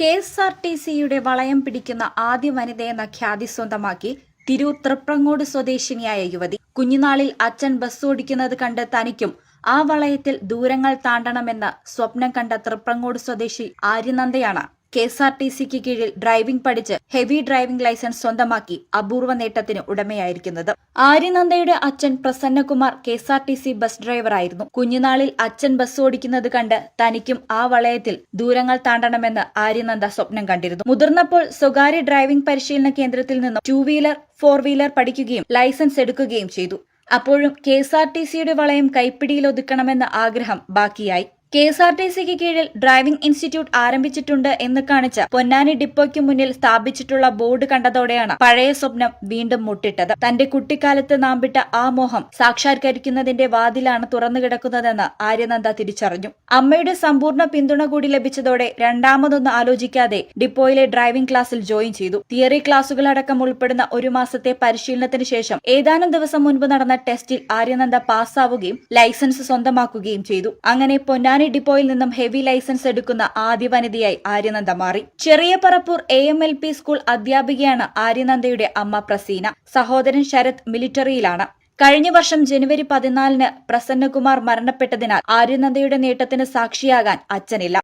കെഎസ്ആർടിസിയുടെ വളയം പിടിക്കുന്ന ആദ്യ വനിതയെന്ന ഖ്യാതി സ്വന്തമാക്കി തിരൂർ തൃപ്രങ്ങോട് സ്വദേശിനിയായ യുവതി. കുഞ്ഞുനാളിൽ അച്ഛൻ ബസ് ഓടിക്കുന്നത് കണ്ട് തനിക്കും ആ വളയത്തിൽ ദൂരങ്ങൾ താണ്ടണമെന്ന് സ്വപ്നം കണ്ട തൃപ്രങ്ങോട് സ്വദേശി ആര്യനന്ദയാണ് കെഎസ്ആർടിസിക്ക് കീഴിൽ ഡ്രൈവിംഗ് പഠിച്ച് ഹെവി ഡ്രൈവിംഗ് ലൈസൻസ് സ്വന്തമാക്കി അപൂർവ നേട്ടത്തിന് ഉടമയായിരിക്കുന്നത്. ആര്യനന്ദയുടെ അച്ഛൻ പ്രസന്നകുമാർ കെഎസ്ആർടിസി ബസ് ഡ്രൈവറായിരുന്നു. കുഞ്ഞുനാളിൽ അച്ഛൻ ബസ് ഓടിക്കുന്നത് കണ്ട് തനിക്കും ആ വളയത്തിൽ ദൂരങ്ങൾ താണ്ടണമെന്ന് ആര്യനന്ദ സ്വപ്നം കണ്ടിരുന്നു. മുതിർന്നപ്പോൾ സ്വകാര്യ ഡ്രൈവിംഗ് പരിശീലന കേന്ദ്രത്തിൽ നിന്നും 2 വീലർ 4 വീലർ പഠിക്കുകയും ലൈസൻസ് എടുക്കുകയും ചെയ്തു. അപ്പോഴും കെഎസ്ആർടിസിയുടെ വളയം കൈപ്പിടിയിലൊതുക്കണമെന്ന ആഗ്രഹം ബാക്കിയായി. കെഎസ്ആർടിസിക്ക് കീഴിൽ ഡ്രൈവിംഗ് ഇൻസ്റ്റിറ്റ്യൂട്ട് ആരംഭിച്ചിട്ടുണ്ട് എന്ന് കാണിച്ച് പൊന്നാനി ഡിപ്പോയ്ക്ക് മുന്നിൽ സ്ഥാപിച്ചിട്ടുള്ള ബോർഡ് കണ്ടതോടെയാണ് പഴയ സ്വപ്നം വീണ്ടും മുട്ടിട്ടത്. തന്റെ കുട്ടിക്കാലത്ത് നാമ്പിട്ട ആ മോഹം സാക്ഷാത്കരിക്കുന്നതിന്റെ വാതിലാണ് തുറന്നു കിടക്കുന്നതെന്ന് ആര്യനന്ദ തിരിച്ചറിഞ്ഞു. അമ്മയുടെ സമ്പൂർണ്ണ പിന്തുണ കൂടി ലഭിച്ചതോടെ രണ്ടാമതൊന്നും ആലോചിക്കാതെ ഡിപ്പോയിലെ ഡ്രൈവിംഗ് ക്ലാസ്സിൽ ജോയിൻ ചെയ്തു. തിയറി ക്ലാസുകളടക്കം ഉൾപ്പെടുന്ന 1 മാസത്തെ പരിശീലനത്തിന് ശേഷം ഏതാനും ദിവസം മുൻപ് നടന്ന ടെസ്റ്റിൽ ആര്യനന്ദ പാസ്സാവുകയും ലൈസൻസ് സ്വന്തമാക്കുകയും ചെയ്തു. അങ്ങനെ പൊന്നാനി ഡിപ്പോയിൽ നിന്നും ഹെവി ലൈസൻസ് എടുക്കുന്ന ആദ്യ വനിതയായി ആര്യനന്ദ മാറി. ചെറിയ പറപ്പൂർ AMLP സ്കൂൾ അധ്യാപികയാണ് ആര്യനന്ദയുടെ അമ്മ പ്രസീന. സഹോദരൻ ശരത് മിലിറ്ററിയിലാണ്. കഴിഞ്ഞ വർഷം ജനുവരി 14-ന് പ്രസന്നകുമാർ മരണപ്പെട്ടതിനാൽ ആര്യനന്ദയുടെ നേട്ടത്തിന് സാക്ഷിയാകാൻ അച്ഛനില്ല.